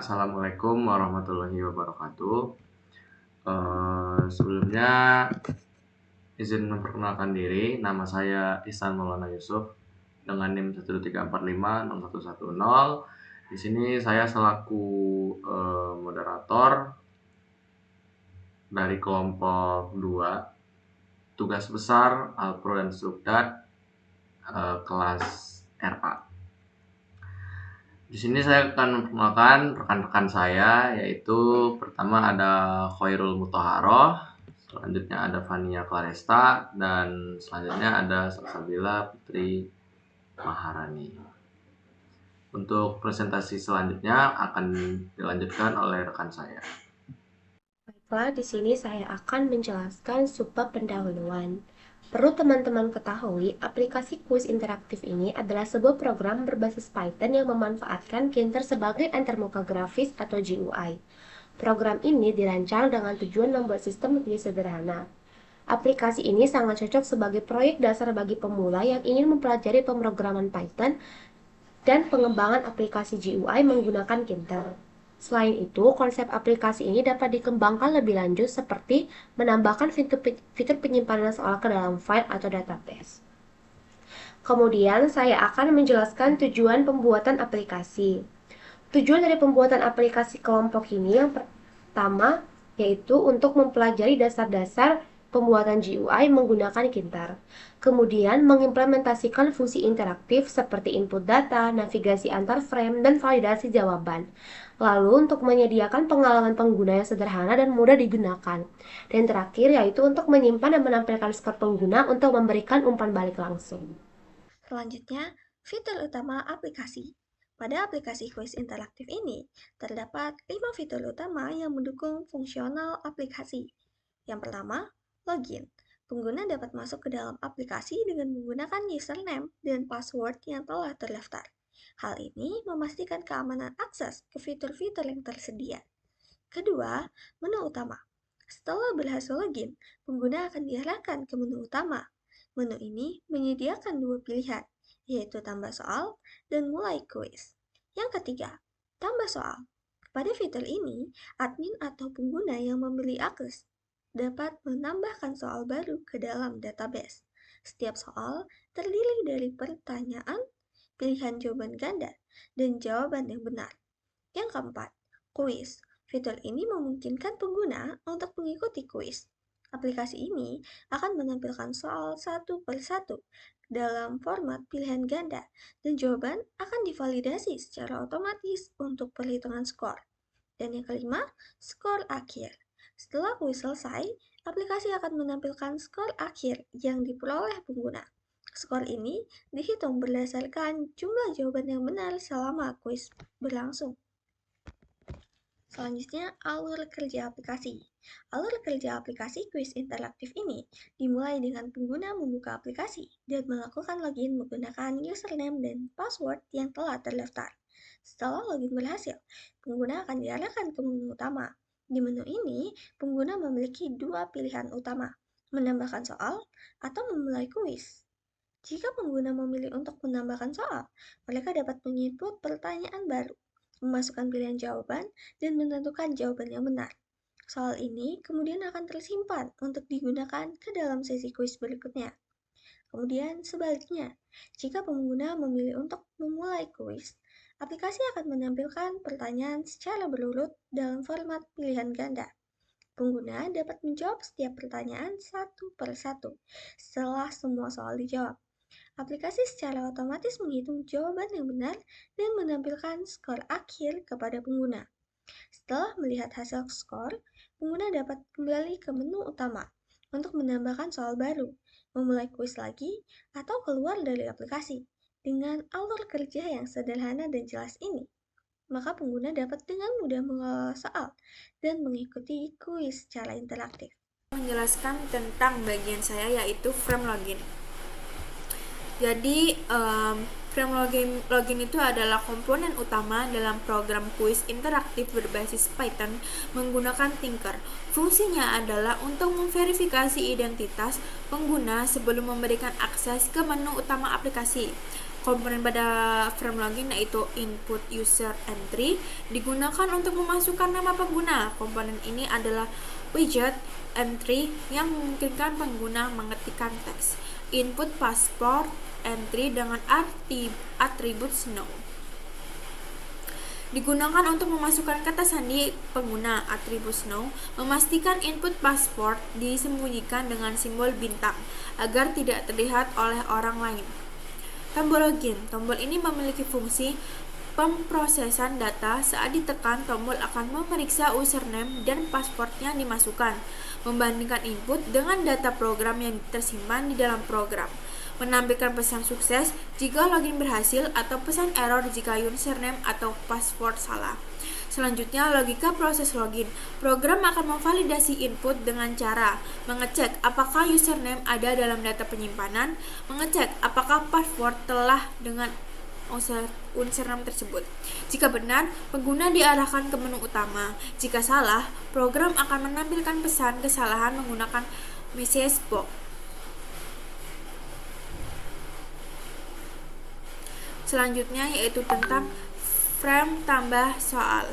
Assalamualaikum warahmatullahi wabarakatuh. Sebelumnya izin memperkenalkan diri, nama saya Ihsan Maulana Yusuf dengan NIM 134566110. Di sini saya selaku moderator dari kelompok 2, tugas besar Alpro dan Subdat kelas RA. Di sini saya akan memperkenalkan rekan-rekan saya, yaitu pertama ada Khairul Mutahharoh, selanjutnya ada Fania Claresta, dan selanjutnya ada Salsabila Putri Maharani. Untuk presentasi selanjutnya akan dilanjutkan oleh rekan saya. Baiklah, di sini saya akan menjelaskan subbab pendahuluan. Perlu teman-teman ketahui, aplikasi kuis interaktif ini adalah sebuah program berbasis Python yang memanfaatkan Kinter sebagai antarmuka grafis atau GUI. Program ini dirancang dengan tujuan membuat sistem lebih sederhana. Aplikasi ini sangat cocok sebagai proyek dasar bagi pemula yang ingin mempelajari pemrograman Python dan pengembangan aplikasi GUI menggunakan Kinter. Selain itu, konsep aplikasi ini dapat dikembangkan lebih lanjut seperti menambahkan fitur penyimpanan soal ke dalam file atau database. Kemudian, saya akan menjelaskan tujuan pembuatan aplikasi. Tujuan dari pembuatan aplikasi kelompok ini yang pertama yaitu untuk mempelajari dasar-dasar pembuatan GUI menggunakan Kinter. Kemudian mengimplementasikan fungsi interaktif seperti input data, navigasi antar frame, dan validasi jawaban. Lalu untuk menyediakan pengalaman pengguna yang sederhana dan mudah digunakan. Dan terakhir yaitu untuk menyimpan dan menampilkan skor pengguna untuk memberikan umpan balik langsung. Selanjutnya, fitur utama aplikasi. Pada aplikasi kuis interaktif ini, terdapat 5 fitur utama yang mendukung fungsional aplikasi. Yang pertama, login. Pengguna dapat masuk ke dalam aplikasi dengan menggunakan username dan password yang telah terdaftar. Hal ini memastikan keamanan akses ke fitur-fitur yang tersedia. Kedua, menu utama. Setelah berhasil login, pengguna akan diarahkan ke menu utama. Menu ini menyediakan 2 pilihan, yaitu tambah soal dan mulai kuis. Yang ketiga, tambah soal. Pada fitur ini, admin atau pengguna yang memilih akses dapat menambahkan soal baru ke dalam database. Setiap soal terdiri dari pertanyaan, pilihan jawaban ganda, dan jawaban yang benar. Yang keempat, kuis. Fitur ini memungkinkan pengguna untuk mengikuti kuis. Aplikasi ini akan menampilkan soal satu per satu dalam format pilihan ganda, dan jawaban akan divalidasi secara otomatis untuk perhitungan skor. Dan yang kelima, skor akhir. Setelah kuis selesai, aplikasi akan menampilkan skor akhir yang diperoleh pengguna. Skor ini dihitung berdasarkan jumlah jawaban yang benar selama kuis berlangsung. Selanjutnya, alur kerja aplikasi. Alur kerja aplikasi kuis interaktif ini dimulai dengan pengguna membuka aplikasi dan melakukan login menggunakan username dan password yang telah terdaftar. Setelah login berhasil, pengguna akan diarahkan ke menu utama. Di menu ini, pengguna memiliki 2 pilihan utama, menambahkan soal atau memulai kuis. Jika pengguna memilih untuk menambahkan soal, mereka dapat menginput pertanyaan baru, memasukkan pilihan jawaban, dan menentukan jawaban yang benar. Soal ini kemudian akan tersimpan untuk digunakan ke dalam sesi kuis berikutnya. Kemudian sebaliknya, jika pengguna memilih untuk memulai kuis, aplikasi akan menampilkan pertanyaan secara berurut dalam format pilihan ganda. Pengguna dapat menjawab setiap pertanyaan satu per satu setelah semua soal dijawab. Aplikasi secara otomatis menghitung jawaban yang benar dan menampilkan skor akhir kepada pengguna. Setelah melihat hasil skor, pengguna dapat kembali ke menu utama untuk menambahkan soal baru, memulai kuis lagi, atau keluar dari aplikasi. Dengan alur kerja yang sederhana dan jelas ini, maka pengguna dapat dengan mudah mengelola soal dan mengikuti kuis secara interaktif. Menjelaskan tentang bagian saya yaitu frame login. Jadi frame login itu adalah komponen utama dalam program kuis interaktif berbasis Python menggunakan Tinker. Fungsinya adalah untuk memverifikasi identitas pengguna sebelum memberikan akses ke menu utama aplikasi. Komponen pada frame login yaitu input user entry digunakan untuk memasukkan nama pengguna. Komponen ini adalah widget entry yang memungkinkan pengguna mengetikkan teks. Input passport entry dengan atribut snow digunakan untuk memasukkan kata sandi pengguna. Atribut snow memastikan input password disembunyikan dengan simbol bintang agar tidak terlihat oleh orang lain. Tombol login. Tombol ini memiliki fungsi pemrosesan data. Saat ditekan, tombol akan memeriksa username dan passwordnya yang dimasukkan, membandingkan input dengan data program yang tersimpan di dalam program, menampilkan pesan sukses jika login berhasil atau pesan error jika username atau password salah. Selanjutnya, logika proses login. Program akan memvalidasi input dengan cara mengecek apakah username ada dalam data penyimpanan, mengecek apakah password telah dengan username tersebut. Jika benar, pengguna diarahkan ke menu utama. Jika salah, program akan menampilkan pesan kesalahan menggunakan message box. Selanjutnya yaitu tentang frame tambah soal.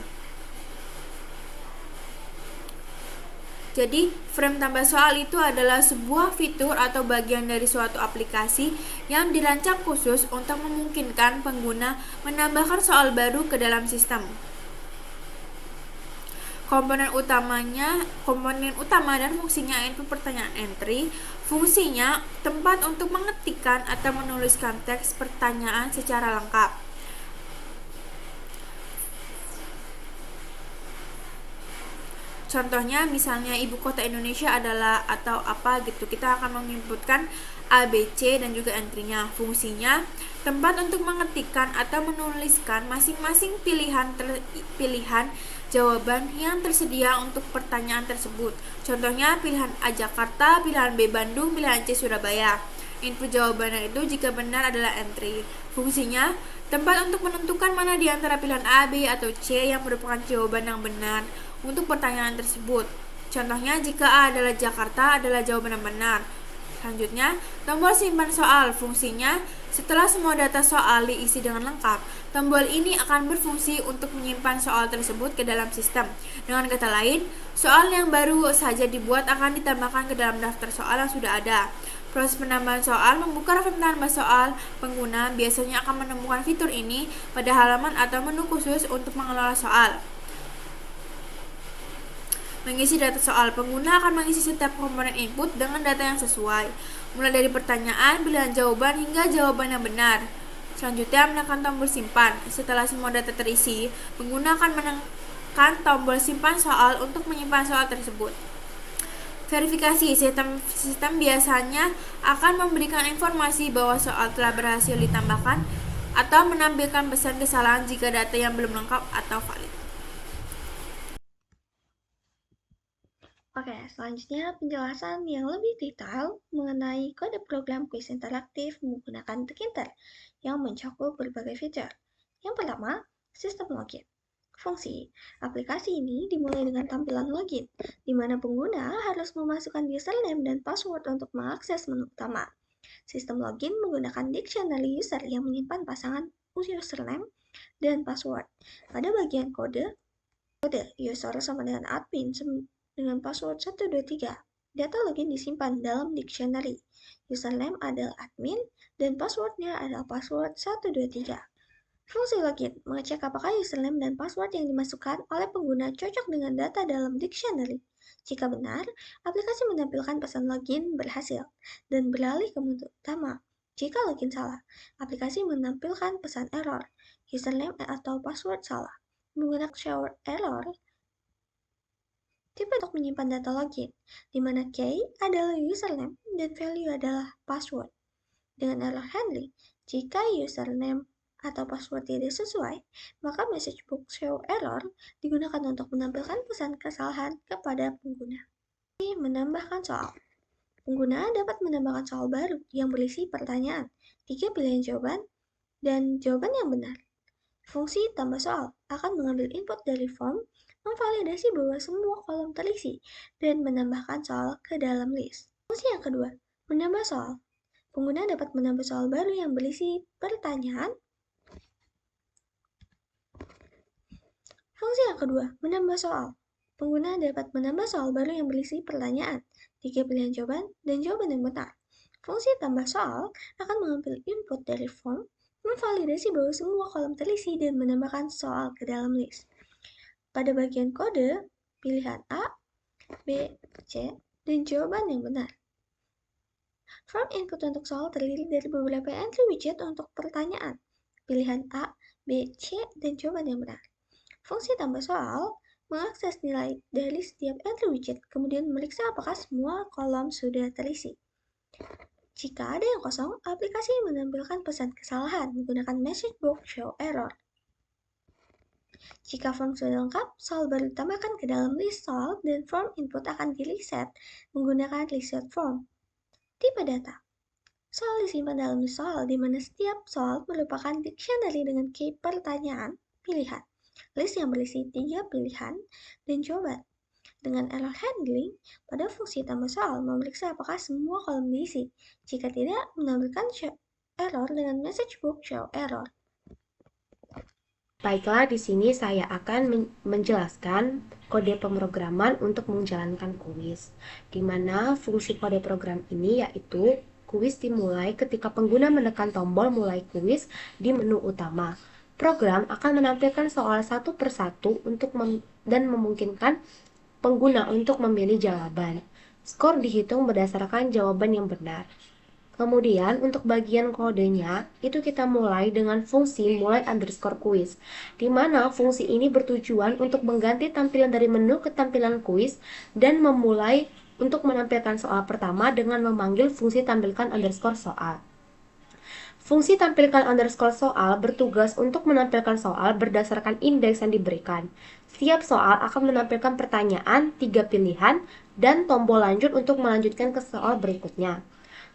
Jadi, frame tambah soal itu adalah sebuah fitur atau bagian dari suatu aplikasi yang dirancang khusus untuk memungkinkan pengguna menambahkan soal baru ke dalam sistem. Komponen utama dan fungsinya input pertanyaan entry. Fungsinya tempat untuk mengetikkan atau menuliskan teks pertanyaan secara lengkap. Contohnya misalnya ibu kota Indonesia adalah atau apa gitu. Kita akan menginputkan A, B, C dan juga entry-nya. Fungsinya tempat untuk mengetikkan atau menuliskan masing-masing pilihan jawaban yang tersedia untuk pertanyaan tersebut. Contohnya pilihan A Jakarta, pilihan B Bandung, pilihan C Surabaya. Input jawabannya itu jika benar adalah entry. Fungsinya tempat untuk menentukan mana di antara pilihan A, B, atau C yang merupakan jawaban yang benar untuk pertanyaan tersebut. Contohnya jika A adalah Jakarta adalah jawaban yang benar. Selanjutnya, tombol simpan soal. Fungsinya setelah semua data soal diisi dengan lengkap, tombol ini akan berfungsi untuk menyimpan soal tersebut ke dalam sistem. Dengan kata lain, soal yang baru saja dibuat akan ditambahkan ke dalam daftar soal yang sudah ada. Proses penambahan soal membuka frame tambah soal. Pengguna biasanya akan menemukan fitur ini pada halaman atau menu khusus untuk mengelola soal. Mengisi data soal. Pengguna akan mengisi setiap komponen input dengan data yang sesuai, mulai dari pertanyaan, pilihan jawaban, hingga jawaban yang benar. Selanjutnya, menekan tombol simpan. Setelah semua data terisi, pengguna akan menekan tombol simpan soal untuk menyimpan soal tersebut. Verifikasi. Sistem biasanya akan memberikan informasi bahwa soal telah berhasil ditambahkan atau menampilkan pesan kesalahan jika data yang belum lengkap atau valid. Oke, selanjutnya penjelasan yang lebih detail mengenai kode program kuis interaktif menggunakan Tkinter yang mencakup berbagai fitur. Yang pertama, sistem login. Fungsi aplikasi ini dimulai dengan tampilan login, di mana pengguna harus memasukkan username dan password untuk mengakses menu utama. Sistem login menggunakan dictionary user yang menyimpan pasangan username dan password. Pada bagian kode user sama dengan admin dengan password 123. Data login disimpan dalam dictionary. Username adalah admin dan passwordnya adalah password 123. Fungsi login mengecek apakah username dan password yang dimasukkan oleh pengguna cocok dengan data dalam dictionary. Jika benar, aplikasi menampilkan pesan login berhasil dan beralih ke menu utama. Jika login salah, aplikasi menampilkan pesan error, username atau password salah. Menggunakan show error, tipe untuk menyimpan data login, di mana key adalah username dan value adalah password. Dengan error handling, jika username atau password tidak sesuai, maka message box show error digunakan untuk menampilkan pesan kesalahan kepada pengguna. Menambahkan soal. Pengguna dapat menambahkan soal baru yang berisi pertanyaan, 3 pilihan jawaban, dan jawaban yang benar. Fungsi tambah soal akan mengambil input dari form, memvalidasi bahwa semua kolom terisi, dan menambahkan soal ke dalam list. Fungsi yang kedua, menambah soal. pengguna dapat menambah soal baru yang berisi pertanyaan. Fungsi yang kedua, menambah soal. Pengguna dapat menambah soal baru yang berisi pertanyaan, 3 pilihan jawaban, dan jawaban yang benar. Fungsi tambah soal akan mengambil input dari form, memvalidasi bahwa semua kolom terisi, dan menambahkan soal ke dalam list. Pada bagian kode, pilihan A, B, C, dan jawaban yang benar. Form input untuk soal terdiri dari beberapa entry widget untuk pertanyaan, pilihan A, B, C, dan jawaban yang benar. Fungsi tambah soal mengakses nilai dari setiap entry widget, kemudian memeriksa apakah semua kolom sudah terisi. Jika ada yang kosong, aplikasi menampilkan pesan kesalahan menggunakan message box show error. Jika form sudah lengkap, soal baru ditambahkan ke dalam list soal dan form input akan di-reset menggunakan reset form. Tipe data. Soal disimpan dalam list soal di mana setiap soal merupakan dictionary dengan key pertanyaan pilihan. List yang berisi 3 pilihan dan jawaban. Dengan error handling, pada fungsi tambah soal memeriksa apakah semua kolom diisi. Jika tidak, menampilkan error dengan message box show error. Baiklah, di sini saya akan menjelaskan kode pemrograman untuk menjalankan kuis. Di mana fungsi kode program ini yaitu kuis dimulai ketika pengguna menekan tombol mulai kuis di menu utama. Program akan menampilkan soal satu persatu dan memungkinkan pengguna untuk memilih jawaban. Skor dihitung berdasarkan jawaban yang benar. Kemudian untuk bagian kodenya itu kita mulai dengan fungsi mulai underscore kuis, di mana fungsi ini bertujuan untuk mengganti tampilan dari menu ke tampilan kuis dan memulai untuk menampilkan soal pertama dengan memanggil fungsi tampilkan underscore soal. Fungsi tampilkan underscore soal bertugas untuk menampilkan soal berdasarkan indeks yang diberikan. Setiap soal akan menampilkan pertanyaan, 3 pilihan, dan tombol lanjut untuk melanjutkan ke soal berikutnya.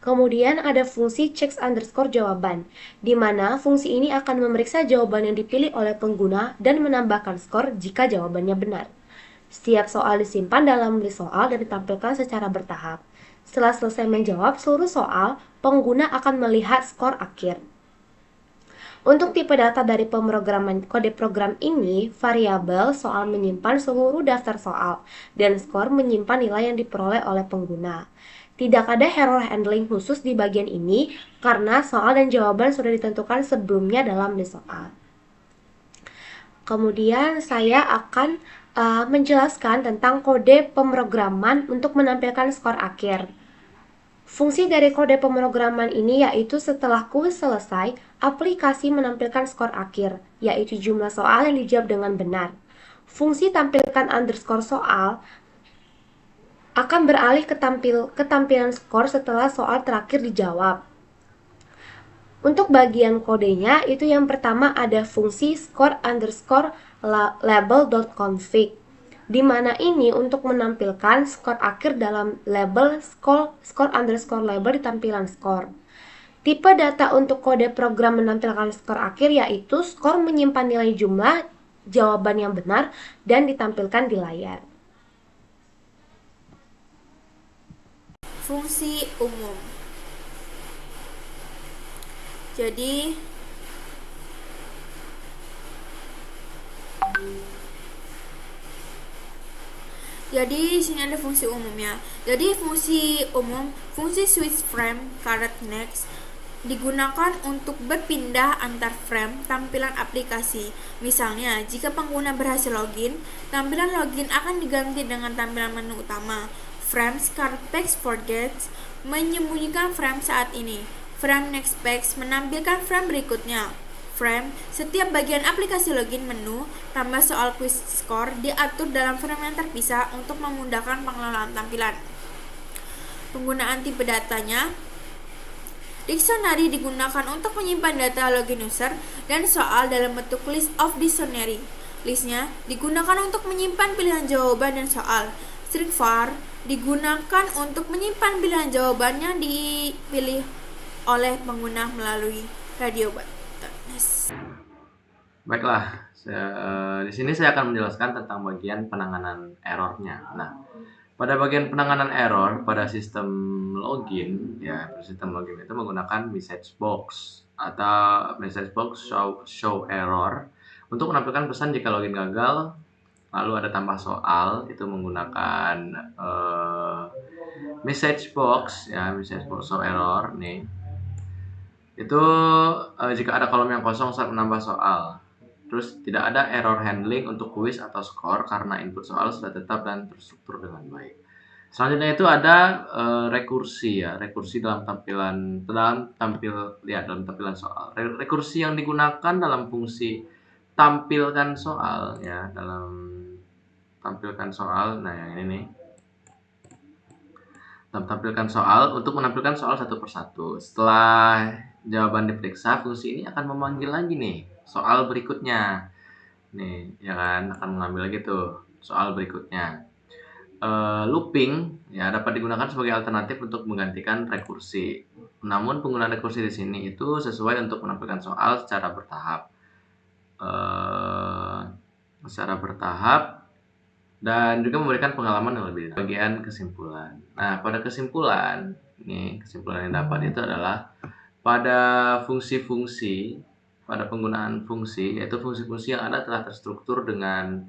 Kemudian ada fungsi checks underscore jawaban, di mana fungsi ini akan memeriksa jawaban yang dipilih oleh pengguna dan menambahkan skor jika jawabannya benar. Setiap soal disimpan dalam list soal dan ditampilkan secara bertahap. Setelah selesai menjawab seluruh soal, pengguna akan melihat skor akhir. Untuk tipe data dari pemrograman kode program ini, variabel soal menyimpan seluruh daftar soal, dan skor menyimpan nilai yang diperoleh oleh pengguna. Tidak ada error handling khusus di bagian ini, karena soal dan jawaban sudah ditentukan sebelumnya dalam list soal. Kemudian saya akan menjelaskan tentang kode pemrograman untuk menampilkan skor akhir. Fungsi dari kode pemrograman ini yaitu setelah kuis selesai, aplikasi menampilkan skor akhir, yaitu jumlah soal yang dijawab dengan benar. Fungsi tampilkan underscore soal akan beralih ke tampilan skor setelah soal terakhir dijawab. Untuk bagian kodenya, itu yang pertama ada fungsi score underscore label.config, di mana ini untuk menampilkan skor akhir dalam label score underscore label di tampilan skor. Tipe data untuk kode program menampilkan skor akhir yaitu skor menyimpan nilai jumlah jawaban yang benar dan ditampilkan di layar. Fungsi umum. Jadi di sini ada fungsi umumnya. Jadi fungsi umum, fungsi switch frame caret next digunakan untuk berpindah antar frame tampilan aplikasi. Misalnya, jika pengguna berhasil login, tampilan login akan diganti dengan tampilan menu utama. Frame caret page forgets menyembunyikan frame saat ini. Frame next page menampilkan frame berikutnya. Frame, setiap bagian aplikasi login menu, tambah soal quiz score diatur dalam frame yang terpisah untuk memudahkan pengelolaan tampilan. Penggunaan tipe datanya, dictionary digunakan untuk menyimpan data login user dan soal dalam bentuk list of dictionary. Listnya digunakan untuk menyimpan pilihan jawaban dan soal. String var digunakan untuk menyimpan pilihan jawaban yang dipilih oleh pengguna melalui radio button. Baiklah, di sini saya akan menjelaskan tentang bagian penanganan errornya. Nah, Pada bagian penanganan error pada sistem login, ya sistem login itu menggunakan message box atau message box show error untuk menampilkan pesan jika login gagal. Lalu ada tambah soal itu menggunakan message box message box show error nih. Itu jika ada kolom yang kosong saat menambah soal. Terus tidak ada error handling untuk kuis atau skor karena input soal sudah tetap dan terstruktur dengan baik. Selanjutnya itu ada rekursi rekursi dalam tampilan soal. Rekursi yang digunakan dalam fungsi tampilkan soal dalam tampilkan soal. Nah, yang ini nih. Tampilkan soal untuk menampilkan soal satu persatu. Setelah jawaban diperiksa, fungsi ini akan memanggil lagi nih soal berikutnya. Nih, ya kan, akan mengambil lagi tuh soal berikutnya. Looping dapat digunakan sebagai alternatif untuk menggantikan rekursi. Namun penggunaan rekursi di sini itu sesuai untuk menampilkan soal secara bertahap. Dan juga memberikan pengalaman yang lebih bagian kesimpulan. Nah, pada kesimpulan yang dapat itu adalah pada fungsi-fungsi, pada penggunaan fungsi, yaitu fungsi-fungsi yang ada telah terstruktur dengan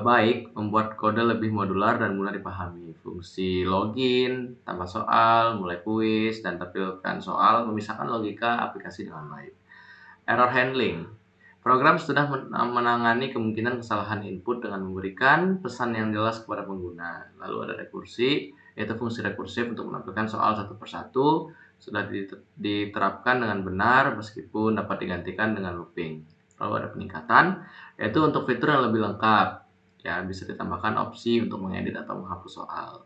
baik, membuat kode lebih modular dan mudah dipahami. Fungsi login, tambah soal, mulai kuis, dan tampilkan soal memisahkan logika aplikasi dengan baik. Error handling. Program sudah menangani kemungkinan kesalahan input dengan memberikan pesan yang jelas kepada pengguna. Lalu ada rekursi, yaitu fungsi rekursif untuk menampilkan soal satu persatu sudah diterapkan dengan benar meskipun dapat digantikan dengan looping. Lalu ada peningkatan, yaitu untuk fitur yang lebih lengkap. Bisa ditambahkan opsi untuk mengedit atau menghapus soal.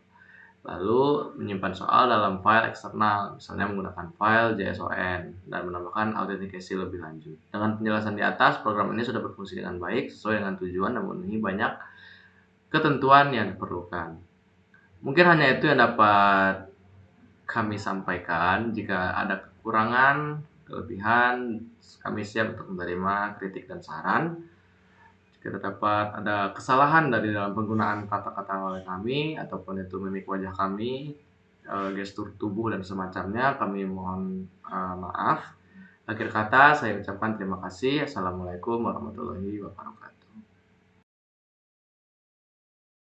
Lalu menyimpan soal dalam file eksternal, misalnya menggunakan file JSON dan menambahkan autentikasi lebih lanjut. Dengan penjelasan di atas, program ini sudah berfungsi dengan baik sesuai dengan tujuan dan memenuhi banyak ketentuan yang diperlukan. Mungkin hanya itu yang dapat kami sampaikan. Jika ada kekurangan, kelebihan, kami siap untuk menerima kritik dan saran. Jika dapat ada kesalahan dari dalam penggunaan kata-kata oleh kami ataupun itu mimik wajah kami, gestur tubuh dan semacamnya, kami mohon maaf. Akhir kata saya ucapkan terima kasih. Assalamualaikum warahmatullahi wabarakatuh.